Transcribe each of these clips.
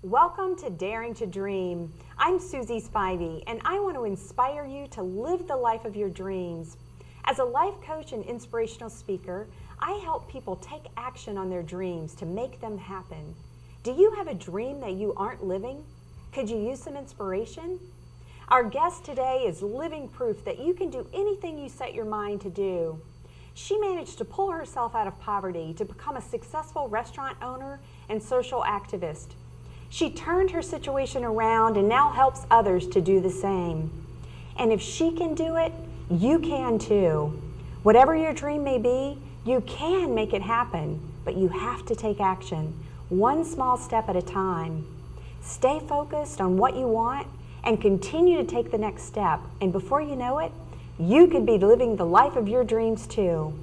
Welcome to Daring to Dream. I'm Suzy Spivey, and I want to inspire you to live the life of your dreams. As a life coach and inspirational speaker, I help people take action on their dreams to make them happen. Do you have a dream that you aren't living? Could you use some inspiration? Our guest today is living proof that you can do anything you set your mind to do. She managed to pull herself out of poverty to become a successful restaurant owner and social activist. She turned her situation around and now helps others to do the same. And if she can do it, you can too. Whatever your dream may be, you can make it happen, but you have to take action, one small step at a time. Stay focused on what you want and continue to take the next step. And before you know it, you could be living the life of your dreams too.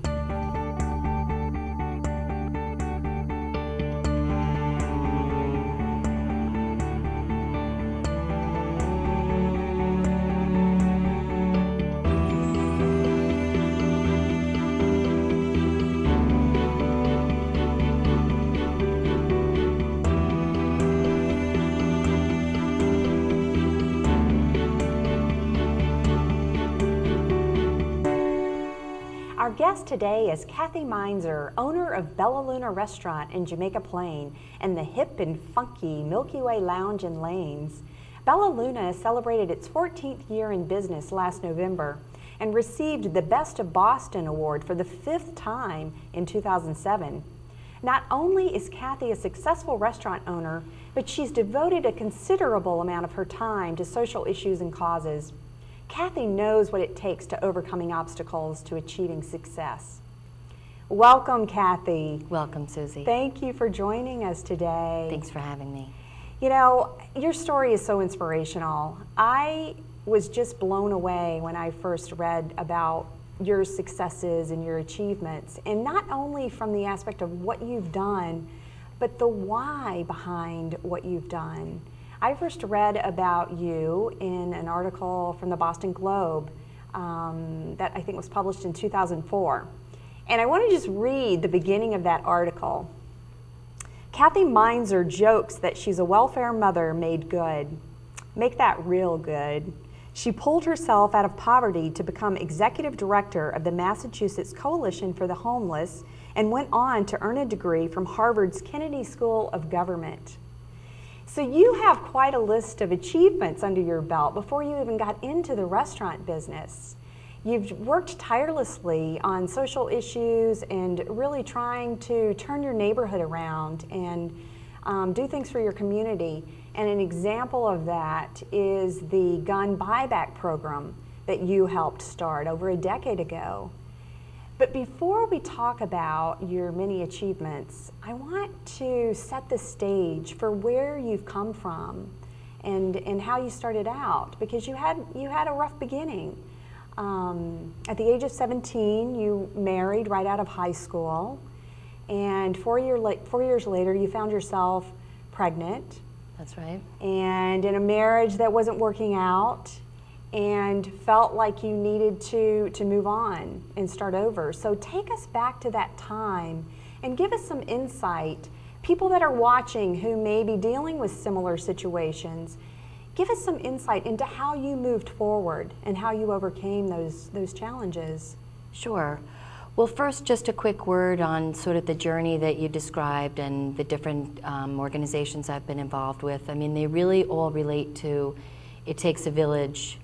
Our guest today is Kathie Mainzer, owner of Bella Luna Restaurant in Jamaica Plain and the hip and funky Milky Way Lounge and Lanes. Bella Luna celebrated its 14th year in business last November and received the Best of Boston Award for the 5th time in 2007. Not only is Kathie a successful restaurant owner, but she's devoted a considerable amount of her time to social issues and causes. Kathie knows what it takes to overcoming obstacles to achieving success. Welcome, Kathie. Welcome, Suzy. Thank you for joining us today. Thanks for having me. You know, your story is so inspirational. I was just blown away when I first read about your successes and your achievements, and not only from the aspect of what you've done, but the why behind what you've done. I first read about you in an article from the Boston Globe that I think was published in 2004. And I want to just read the beginning of that article. Kathie Mainzer jokes that she's a welfare mother made good. Make that real good. She pulled herself out of poverty to become executive director of the Massachusetts Coalition for the Homeless and went on to earn a degree from Harvard's Kennedy School of Government. So you have quite a list of achievements under your belt before you even got into the restaurant business. You've worked tirelessly on social issues and really trying to turn your neighborhood around and do things for your community. And an example of that is the gun buyback program that you helped start over a decade ago. But before we talk about your many achievements, I want to set the stage for where you've come from and how you started out, because you had a rough beginning. At the age of 17, you married right out of high school, and 4 years later, you found yourself pregnant. That's right. And in a marriage that wasn't working out, and felt like you needed to move on and start over. So take us back to that time and give us some insight. People that are watching who may be dealing with similar situations, give us some insight into how you moved forward and how you overcame those challenges. Sure. Well, first, just a quick word on sort of the journey that you described and the different organizations I've been involved with. I mean, they really all relate to it takes a village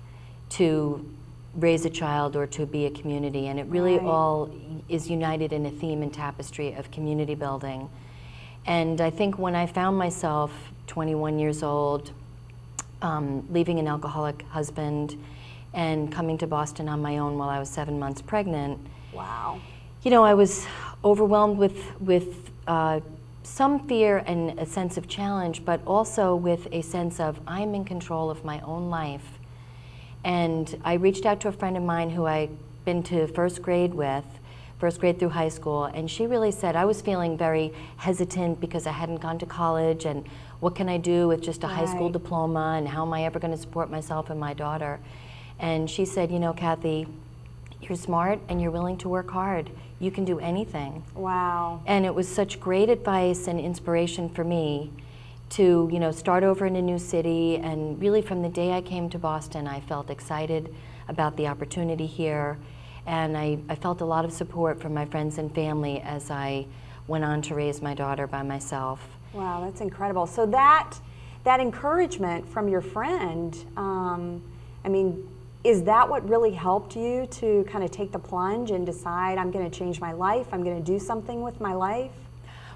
to raise a child or to be a community, and it really all is united in a theme and tapestry of community building. And I think when I found myself 21 years old, leaving an alcoholic husband and coming to Boston on my own while I was 7 months pregnant, wow. You know, I was overwhelmed with some fear and a sense of challenge, but also with a sense of I'm in control of my own life. And I reached out to a friend of mine who I'd been to first grade through high school, and she really said, I was feeling very hesitant because I hadn't gone to college, and what can I do with just a high school diploma, and how am I ever going to support myself and my daughter? And she said, you know, Kathie, you're smart and you're willing to work hard. You can do anything. Wow. And it was such great advice and inspiration for me. to, you know, start over in a new city. And really from the day I came to Boston, I felt excited about the opportunity here. And I felt a lot of support from my friends and family as I went on to raise my daughter by myself. Wow, that's incredible. So that encouragement from your friend, I mean, is that what really helped you to kind of take the plunge and decide, I'm going to change my life, I'm going to do something with my life?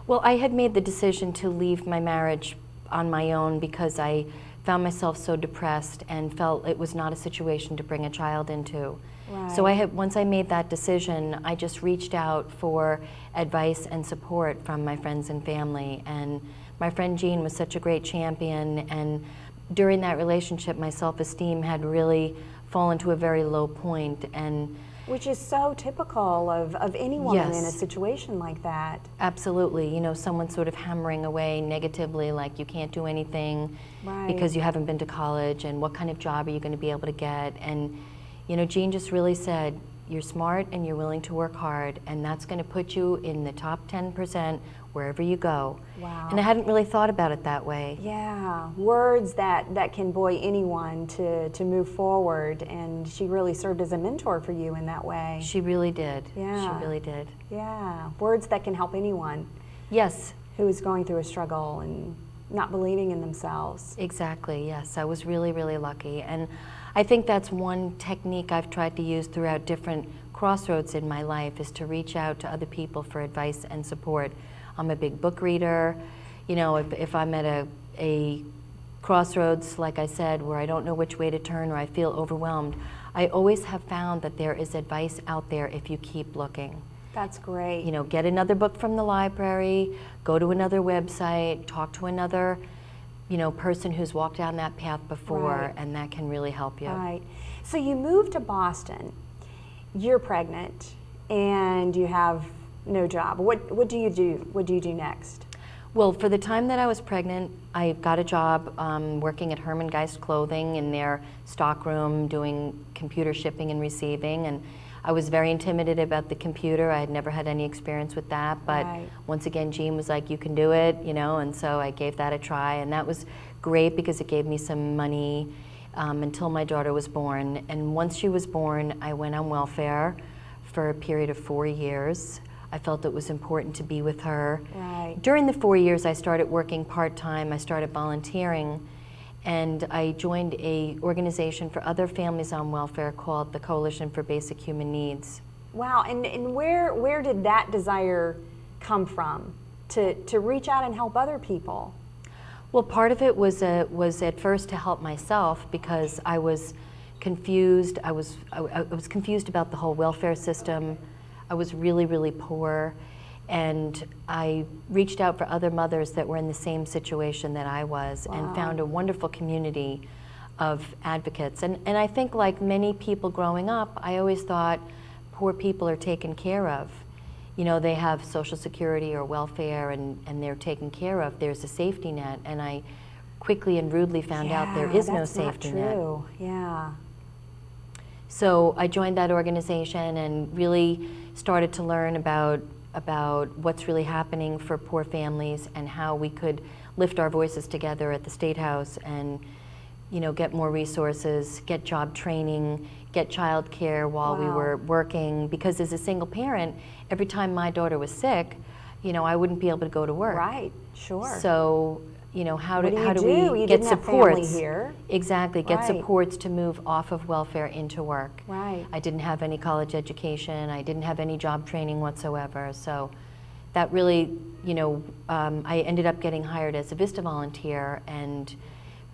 Well, I had made the decision to leave my marriage on my own because I found myself so depressed and felt it was not a situation to bring a child into. Right. So once I made that decision, I just reached out for advice and support from my friends and family. And my friend Jean was such a great champion, and during that relationship, my self-esteem had really fallen to a very low point. And which is so typical of any woman Yes. in a situation like that. absolutely, you know, someone sort of hammering away negatively, like you can't do anything Right. because you haven't been to college, and what kind of job are you going to be able to get? And you know, Jean just really said, you're smart and you're willing to work hard, and that's going to put you in the top 10% wherever you go. Wow. And I hadn't really thought about it that way. Yeah, words that can buoy anyone to move forward, and she really served as a mentor for you in that way. She really did. Yeah. She really did. Yeah, words that can help anyone Yes, who is going through a struggle and not believing in themselves. exactly. Yes, I was really, really lucky. And I think that's one technique I've tried to use throughout different crossroads in my life, is to reach out to other people for advice and support. I'm a big book reader. You know, if I'm at a crossroads, like I said, where I don't know which way to turn or I feel overwhelmed, I always have found that there is advice out there if you keep looking. That's great. You know, get another book from the library, go to another website, talk to another, you know, person who's walked down that path before, Right. and that can really help you. Right. So you moved to Boston. You're pregnant, and you have no job. What do you do? What do you do next? Well, for the time that I was pregnant, I got a job working at Herman Geist Clothing in their stockroom, doing computer shipping and receiving, and I was very intimidated about the computer. I had never had any experience with that, but Right. once again, Jean was like, you can do it, you know, and so I gave that a try, and that was great because it gave me some money until my daughter was born. And once she was born, I went on welfare for a period of 4 years. I felt it was important to be with her. Right. During the 4 years, I started working part-time. I started volunteering, and I joined a organization for other families on welfare called the Coalition for Basic Human Needs. Wow. And where did that desire come from to reach out and help other people? Well, part of it was at first to help myself because I was confused. I was confused about the whole welfare system. I was really, really poor, and I reached out for other mothers that were in the same situation that I was. Wow. And found a wonderful community of advocates. And I think, like many people growing up, I always thought poor people are taken care of. You know, they have Social Security or welfare, and they're taken care of. There's a safety net. And I quickly and rudely found out there is no safety net. That's not true. Yeah. So I joined that organization and really started to learn about what's really happening for poor families and how we could lift our voices together at the State House and, you know, get more resources, get job training, get child care while we Wow. were working. Because as a single parent, every time my daughter was sick, you know, I wouldn't be able to go to work. Right. Sure. So, you know, how do What do you do? we You get didn't have family supports? here. Exactly, get Right. supports to move off of welfare into work. Right. I didn't have any college education. I didn't have any job training whatsoever. So that really, you know, I ended up getting hired as a Vista volunteer and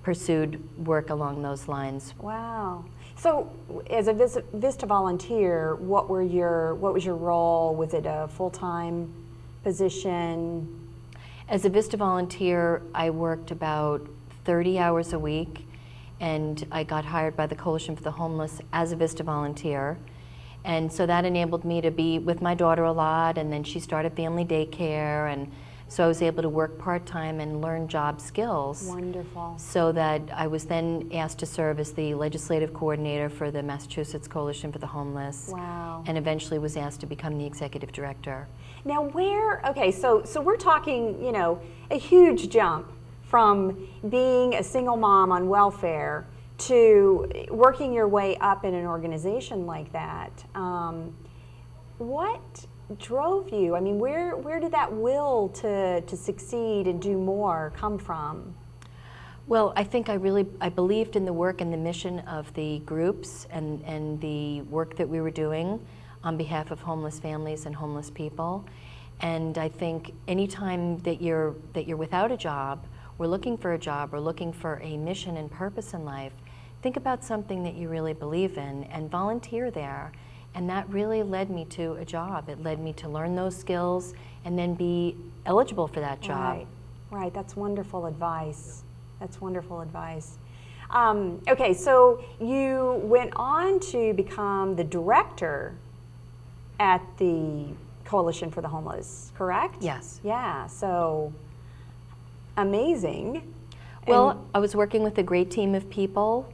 pursued work along those lines. Wow. So, as a Vista volunteer, what was your role? Was it a full-time position? As a Vista volunteer, I worked about 30 hours a week, and I got hired by the Coalition for the Homeless as a Vista volunteer. And so that enabled me to be with my daughter a lot, and then she started family daycare, and so I was able to work part-time and learn job skills. Wonderful. So that I was then asked to serve as the legislative coordinator for the Massachusetts Coalition for the Homeless. Wow. And eventually was asked to become the executive director. Now, okay, so we're talking, you know, a huge jump from being a single mom on welfare to working your way up in an organization like that. What drove you? I mean, where did that will to succeed and do more come from? Well, I think I believed in the work and the mission of the groups and the work that we were doing on behalf of homeless families and homeless people. And I think anytime that you're without a job, or looking for a job, or looking for a mission and purpose in life, think about something that you really believe in and volunteer there. And that really led me to a job. It led me to learn those skills and then be eligible for that job. Right. That's wonderful advice. That's wonderful advice. Okay, so you went on to become the director at the Coalition for the Homeless, correct? Yes. Yeah, so amazing. Well, I was working with a great team of people.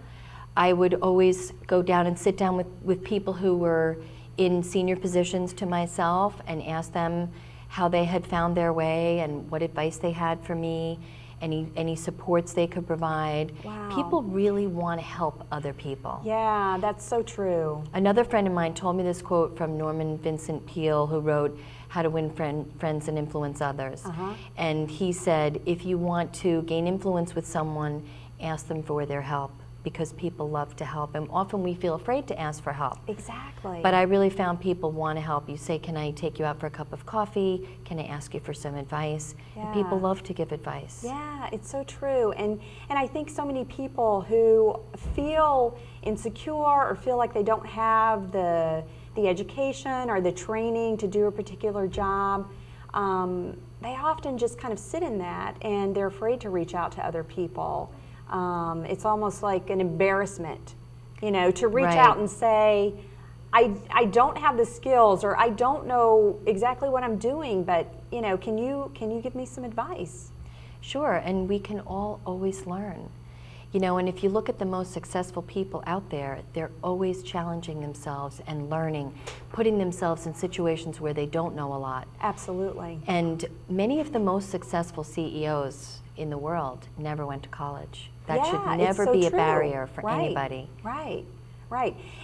I would always go down and sit down with people who were in senior positions to myself and ask them how they had found their way and what advice they had for me, any supports they could provide. Wow. People really want to help other people. Yeah, that's so true. Another friend of mine told me this quote from Norman Vincent Peale, who wrote How to Win Friends and Influence Others. And he said, if you want to gain influence with someone, ask them for their help, because people love to help, and often we feel afraid to ask for help. Exactly. But I really found people want to help. You say, can I take you out for a cup of coffee? Can I ask you for some advice? Yeah. And people love to give advice. Yeah, it's so true. And I think so many people who feel insecure or feel like they don't have the education or the training to do a particular job, they often just kind of sit in that, and they're afraid to reach out to other people. It's almost like an embarrassment, to reach out and say, I don't have the skills, or I don't know exactly what I'm doing, but can you give me some advice? Sure, and we can all always learn. And if you look at the most successful people out there, they're always challenging themselves and learning, putting themselves in situations where they don't know a lot. Absolutely. And many of the most successful CEOs in the world never went to college. That should never be a barrier for anybody. Right.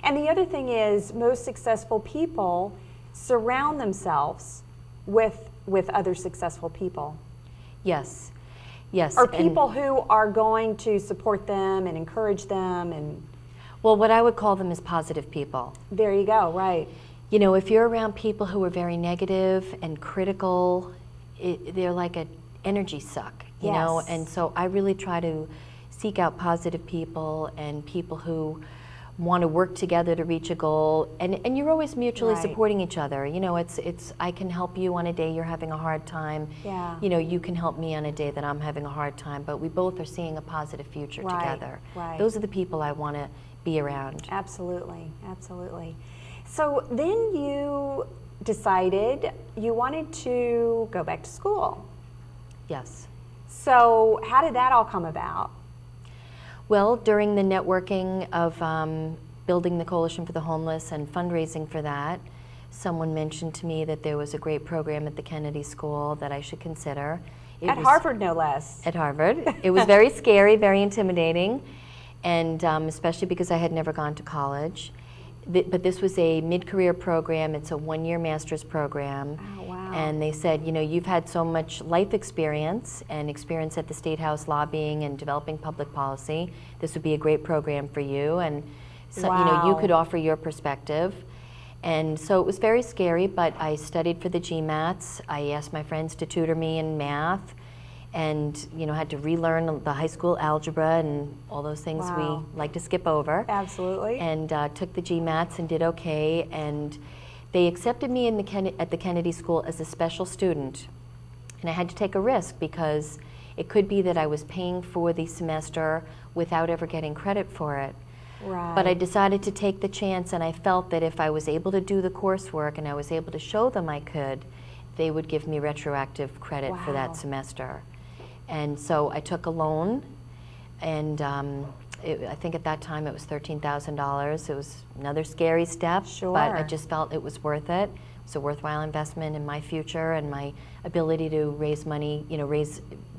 And the other thing is, most successful people surround themselves with other successful people. Yes. Or people who are going to support them and encourage them. And well, what I would call them is positive people. There you go, right. If you're around people who are very negative and critical, they're like an energy suck, you know? And so I really try to seek out positive people and people who want to work together to reach a goal, and you're always mutually supporting each other. It's I can help you on a day you're having a hard time. Yeah. You can help me on a day that I'm having a hard time, but we both are seeing a positive future together. Right. Those are the people I want to be around. Absolutely. So then you decided you wanted to go back to school. Yes. So how did that all come about? Well, during the networking of building the Coalition for the Homeless and fundraising for that, someone mentioned to me that there was a great program at the Kennedy School that I should consider. At Harvard, no less. At Harvard. It was very scary, very intimidating, and especially because I had never gone to college. But this was a mid-career program. It's a one-year master's program. Oh, wow. And they said, you've had so much life experience and experience at the State House lobbying and developing public policy. This would be a great program for you. And so, you could offer your perspective. And so it was very scary, but I studied for the GMATs. I asked my friends to tutor me in math, and had to relearn the high school algebra and all those things we like to skip over. Absolutely. And took the GMATs and did okay. And they accepted me at the Kennedy School as a special student. And I had to take a risk, because it could be that I was paying for the semester without ever getting credit for it. Right. But I decided to take the chance, and I felt that if I was able to do the coursework and I was able to show them I could, they would give me retroactive credit for that semester. And so I took a loan, and I think at that time it was $13,000. It was another scary step, Sure. but I just felt it was worth it. was a worthwhile investment in my future and my ability to raise money,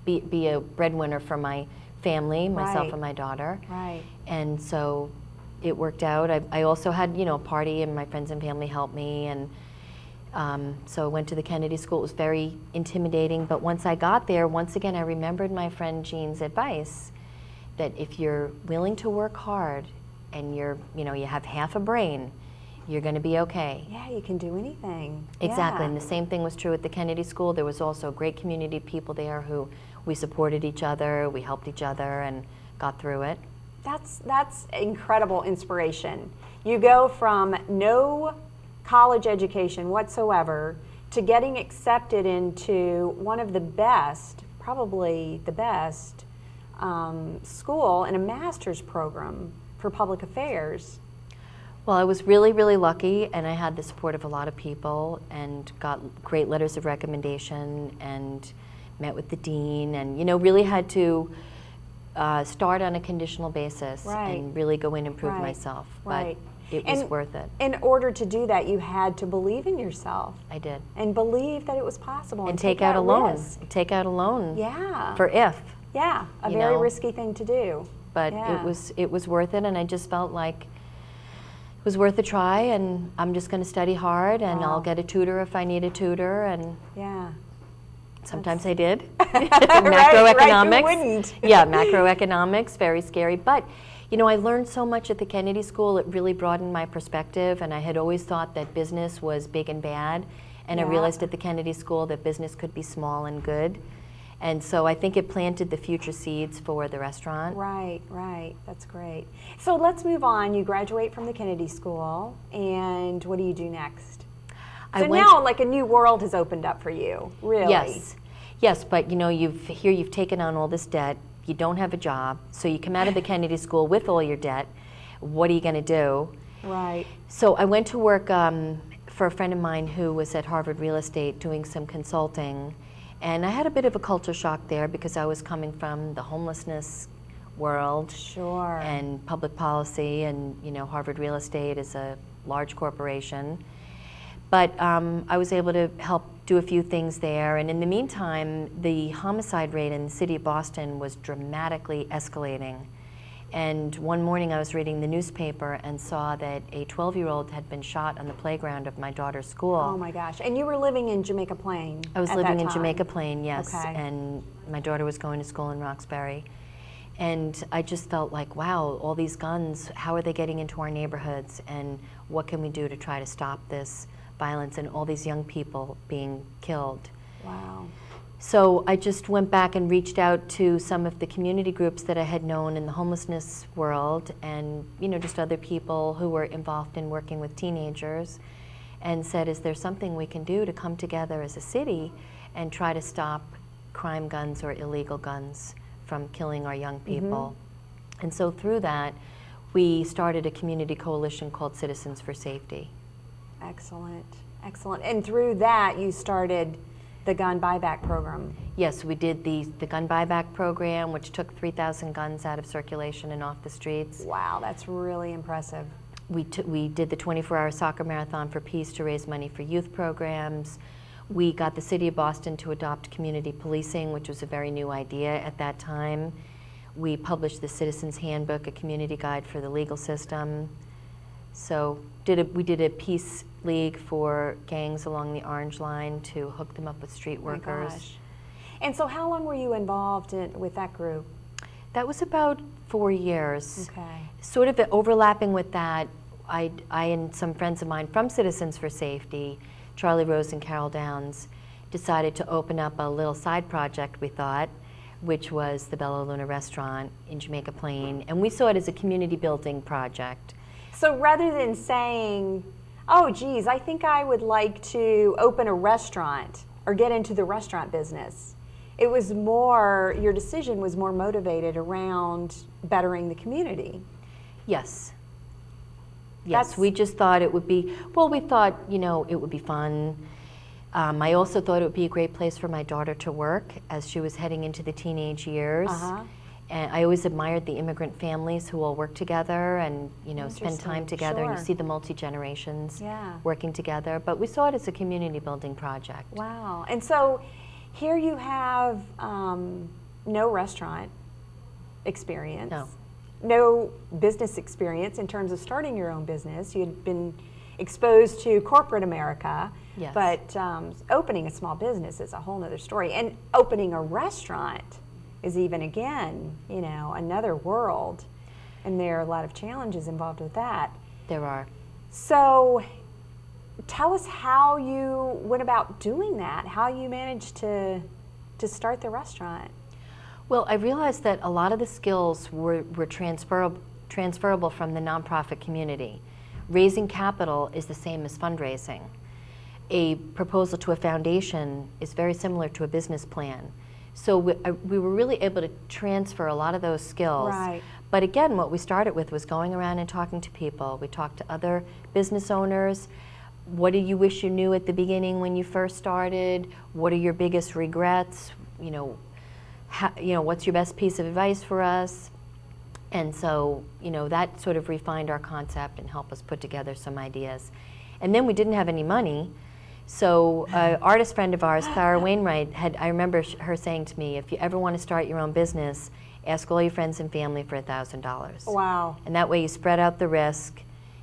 be a breadwinner for my family, myself and my daughter. Right. And so it worked out. I also had, a party, and my friends and family helped me, and so I went to the Kennedy School. It was very intimidating, but once I got there, once again, I remembered my friend Jean's advice that if you're willing to work hard and you have half a brain, you're going to be okay. Yeah, you can do anything. Exactly, Yeah. and the same thing was true at the Kennedy School. There was also a great community of people there who we supported each other, we helped each other, and got through it. That's incredible inspiration. You go from no college education whatsoever to getting accepted into one of the best, probably the best, school in a master's program for public affairs. Well, I was really, really lucky, and I had the support of a lot of people and got great letters of recommendation and met with the dean and, really had to start on a conditional basis and really go in and prove myself. Right. But it was worth it. In order to do that, you had to believe in yourself. I did. And believe that it was possible. And take out a loan. Take out a loan. Yeah. For if. Yeah, a very risky thing to do. But it was worth it, and I just felt like it was worth a try, and I'm just going to study hard, and I'll get a tutor if I need a tutor, and sometimes I did. Macroeconomics. Right, who wouldn't? Yeah, macroeconomics, very scary. But, I learned so much at the Kennedy School. It really broadened my perspective, and I had always thought that business was big and bad, and I realized at the Kennedy School that business could be small and good. And so I think it planted the future seeds for the restaurant. Right. That's great. So let's move on. You graduate from the Kennedy School, and what do you do next? So now, like, a new world has opened up for you, really. Yes, but you've taken on all this debt. You don't have a job, so you come out of the Kennedy School with all your debt. What are you going to do? Right. So I went to work for a friend of mine who was at Harvard Real Estate doing some consulting. And I had a bit of a culture shock there because I was coming from the homelessness world. Sure. And public policy, and Harvard Real Estate is a large corporation. But I was able to help do a few things there. And in the meantime, the homicide rate in the city of Boston was dramatically escalating. And one morning I was reading the newspaper and saw that a 12-year-old had been shot on the playground of my daughter's school. Oh my gosh. And you were living in Jamaica Plain I was living in Jamaica Plain, yes. Okay. And my daughter was going to school in Roxbury. And I just felt like, wow, all these guns, how are they getting into our neighborhoods? And what can we do to try to stop this violence and all these young people being killed? Wow. So I just went back and reached out to some of the community groups that I had known in the homelessness world, and just other people who were involved in working with teenagers, and said, is there something we can do to come together as a city and try to stop crime guns or illegal guns from killing our young people? Mm-hmm. And so through that, we started a community coalition called Citizens for Safety. Excellent. And through that, you started the gun buyback program. Yes, we did the gun buyback program, which took 3,000 guns out of circulation and off the streets. Wow, that's really impressive. We did the 24-hour soccer marathon for peace to raise money for youth programs. We got the city of Boston to adopt community policing, which was a very new idea at that time. We published the Citizens Handbook, a community guide for the legal system. So we did a peace league for gangs along the Orange Line to hook them up with street workers. My gosh. And so how long were you involved with that group? That was about 4 years. Okay. Sort of overlapping with that, I and some friends of mine from Citizens for Safety, Charlie Rose and Carol Downs, decided to open up a little side project, we thought, which was the Bella Luna restaurant in Jamaica Plain. And we saw it as a community building project. So rather than saying, oh geez, I think I would like to open a restaurant or get into the restaurant business, it was more, your decision was more motivated around bettering the community. Yes. Yes, we just thought it would be, we thought, it would be fun. I also thought it would be a great place for my daughter to work as she was heading into the teenage years. Uh-huh. And I always admired the immigrant families who all work together and, you know, spend time together. Sure. And you see the multi-generations Yeah. working together. But we saw it as a community building project. Wow. And so here you have no restaurant experience. No. No business experience in terms of starting your own business. You had been exposed to corporate America, Yes. but opening a small business is a whole nother story. And opening a restaurant is even, again, you know, another world. And there are a lot of challenges involved with that. There are. So tell us how you went about doing that, how you managed to start the restaurant. Well, I realized that a lot of the skills were transferable from the nonprofit community. Raising capital is the same as fundraising. A proposal to a foundation is very similar to a business plan. So we were really able to transfer a lot of those skills. Right. But again, what we started with was going around and talking to people. We talked to other business owners. What do you wish you knew at the beginning when you first started? What are your biggest regrets? You know, what's your best piece of advice for us? And so, you know, that sort of refined our concept and helped us put together some ideas. And then we didn't have any money. So an artist friend of ours, Clara Wainwright, I remember her saying to me, if you ever want to start your own business, ask all your friends and family for $1,000. Wow. And that way you spread out the risk,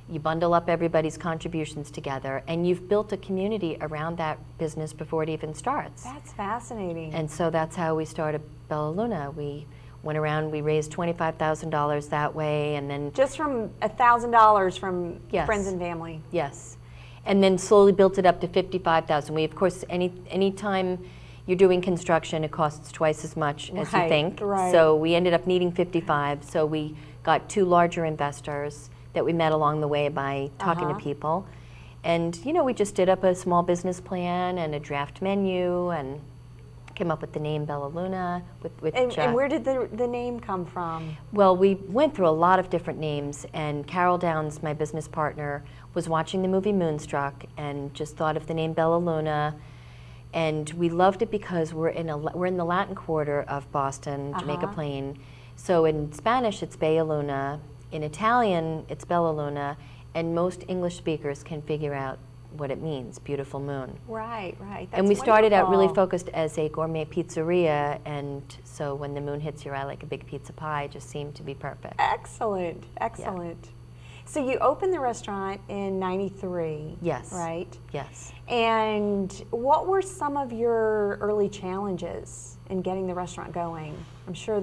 you bundle up everybody's contributions together, and you've built a community around that business before it even starts. That's fascinating. And so that's how we started Bella Luna. We went around, we raised $25,000 that way, and then... Just from $1,000 from Yes. friends and family. Yes. And then slowly built it up to $55,000. We, of course, any time you're doing construction, it costs twice as much as you Right, think. right. So we ended up needing 55. So we got 2 larger investors that we met along the way by talking to people. And, you know, we just did up a small business plan and a draft menu and came up with the name Bella Luna. And where did the name come from? Well, we went through a lot of different names, and Carol Downs, my business partner, was watching the movie Moonstruck and just thought of the name Bella Luna. And we loved it because we're in the Latin Quarter of Boston, Jamaica Plain. So in Spanish, it's Bella Luna. In Italian, it's Bella Luna. And most English speakers can figure out what it means, beautiful moon. Right, right. That's And we started out really wonderful. focused as a gourmet pizzeria, and so when the moon hits your eye like a big pizza pie, it just seemed to be perfect. Excellent, excellent. So you opened the restaurant in '93. Yes. Right? Yes. And what were some of your early challenges in getting the restaurant going? I'm sure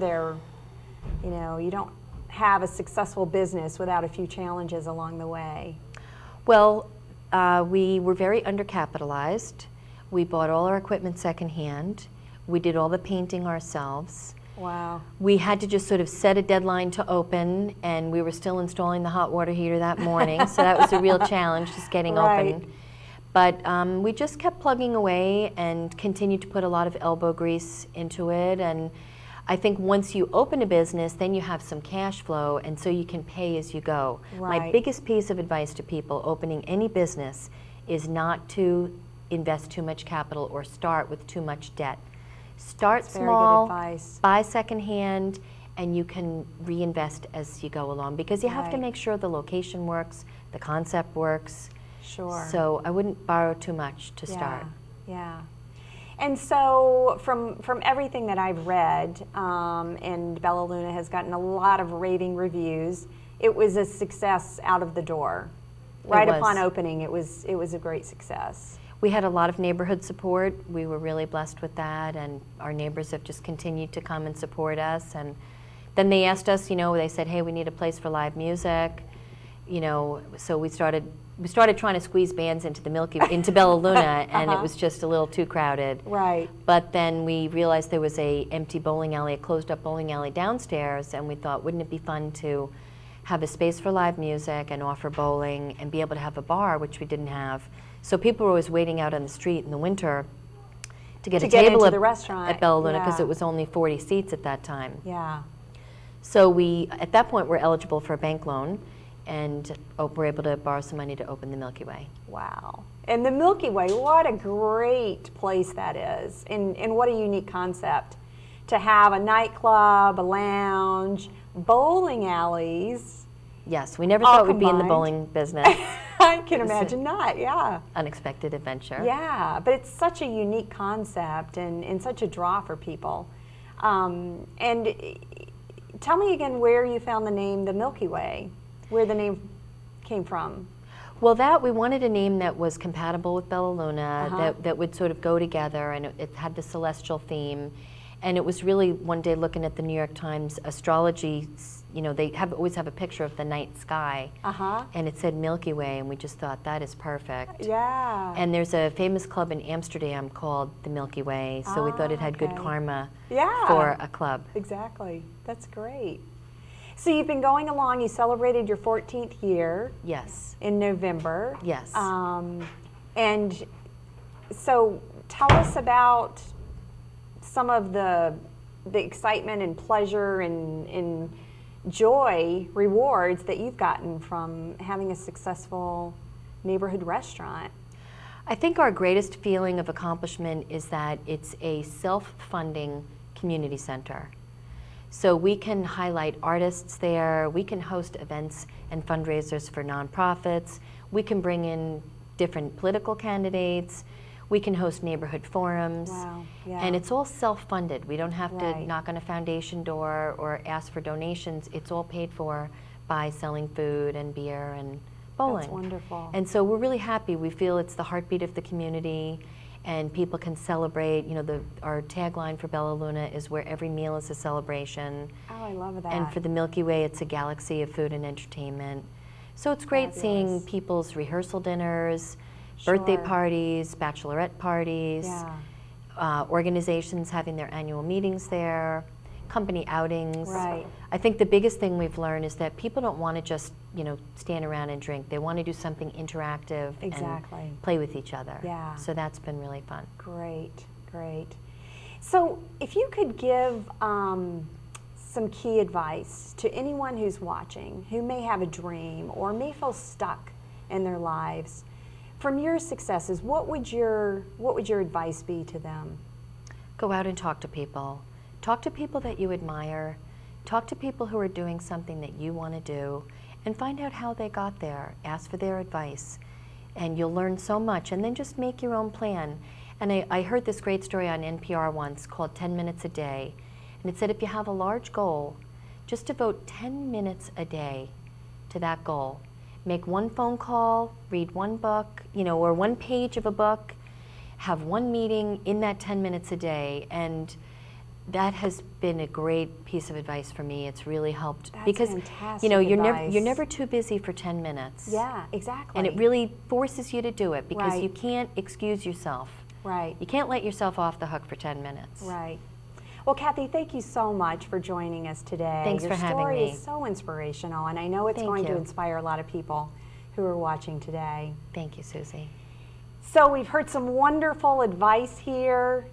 you don't have a successful business without a few challenges along the way. Well, we were very undercapitalized. We bought all our equipment secondhand. We did all the painting ourselves. Wow. We had to just sort of set a deadline to open, and we were still installing the hot water heater that morning, so that was a real challenge, just getting Right. open. But we just kept plugging away and continued to put a lot of elbow grease into it. And I think once you open a business, then you have some cash flow, and so you can pay as you go. My Right. biggest piece of advice to people opening any business is not to invest too much capital or start with too much debt. Start That's very small, good advice. buy secondhand, and you can reinvest as you go along, because you have to Right. make sure the location works, the concept works. Sure. So I wouldn't borrow too much to start. Yeah. And so from everything that I've read, and Bella Luna has gotten a lot of raving reviews, it was a success out of the door. Right was. upon opening, it was a great success. We had a lot of neighborhood support. We were really blessed with that, and our neighbors have just continued to come and support us. And then they asked us, they said, hey, we need a place for live music. So we started trying to squeeze bands into Bella Luna, and it was just a little too crowded. Right. But then we realized there was a empty bowling alley, a closed up bowling alley downstairs, and we thought, wouldn't it be fun to have a space for live music and offer bowling and be able to have a bar, which we didn't have. So people were always waiting out on the street in the winter to get a table into the restaurant. at Bella Luna, because Yeah. it was only 40 seats at that time. Yeah. So we, at that point, were eligible for a bank loan, and were able to borrow some money to open the Milky Way. Wow. And the Milky Way, what a great place that is, and what a unique concept to have a nightclub, a lounge, bowling alleys. Yes, we never all thought we'd be in the combined. bowling business. I can imagine not, yeah. Unexpected adventure. Yeah, but it's such a unique concept and such a draw for people. And tell me again where you found the name the Milky Way, where the name came from. Well, we wanted a name that was compatible with Bella Luna, that would sort of go together, and it had the celestial theme. And it was really one day looking at the New York Times astrology, they always have a picture of the night sky, and it said Milky Way, and we just thought that is perfect. Yeah. And there's a famous club in Amsterdam called the Milky Way, so we thought it had good karma for a club. Exactly. That's great. So you've been going along, you celebrated your 14th year. Yes. In November. Yes. And so tell us about some of the excitement and pleasure and joy, rewards that you've gotten from having a successful neighborhood restaurant. I think our greatest feeling of accomplishment is that it's a self-funding community center. So we can highlight artists there, we can host events and fundraisers for nonprofits, we can bring in different political candidates, we can host neighborhood forums, and it's all self-funded. We don't have to knock on a foundation door or ask for donations. It's all paid for by selling food and beer and bowling. That's wonderful. And so we're really happy. We feel it's the heartbeat of the community, and people can celebrate. Our tagline for Bella Luna is where every meal is a celebration. Oh, I love that. And for the Milky Way, it's a galaxy of food and entertainment. So it's great seeing people's rehearsal dinners, birthday parties, bachelorette parties, organizations having their annual meetings there, company outings. Right. I think the biggest thing we've learned is that people don't want to just, stand around and drink. They want to do something interactive and play with each other. Yeah. So that's been really fun. Great, great. So if you could give some key advice to anyone who's watching, who may have a dream or may feel stuck in their lives, from your successes, what would your advice be to them? Go out and talk to people. Talk to people that you admire. Talk to people who are doing something that you want to do, and find out how they got there. Ask for their advice, and you'll learn so much. And then just make your own plan. And I heard this great story on NPR once called 10 Minutes a Day, and it said if you have a large goal, just devote 10 minutes a day to that goal. Make one phone call, read one book, or one page of a book, have one meeting in that 10 minutes a day, and that has been a great piece of advice for me. It's really helped. That's because fantastic you're never too busy for 10 minutes. Yeah, exactly. And it really forces you to do it because Right. you can't excuse yourself. Right. You can't let yourself off the hook for 10 minutes. Right. Well, Kathie, thank you so much for joining us today. Thanks for having me. Your story is so inspirational, and I know it's Thank going to you. inspire a lot of people who are watching today. Thank you, Suzy. So we've heard some wonderful advice here.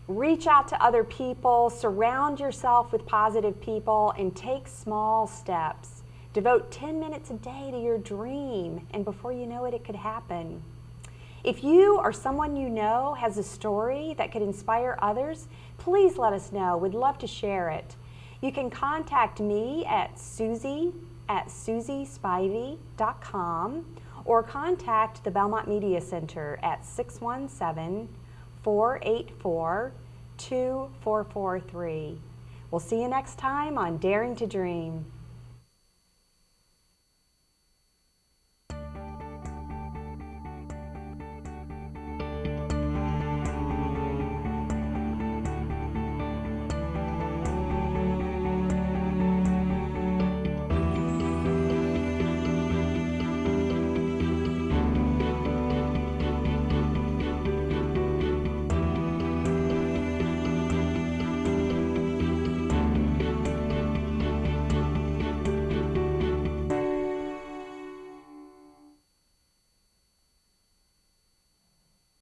Reach out to other people, surround yourself with positive people, and take small steps. Devote 10 minutes a day to your dream, and before you know it, it could happen. If you or someone you know has a story that could inspire others, please let us know. We'd love to share it. You can contact me at suzy@suzyspivey.com or contact the Belmont Media Center at 617-484-2443. We'll see you next time on Daring to Dream.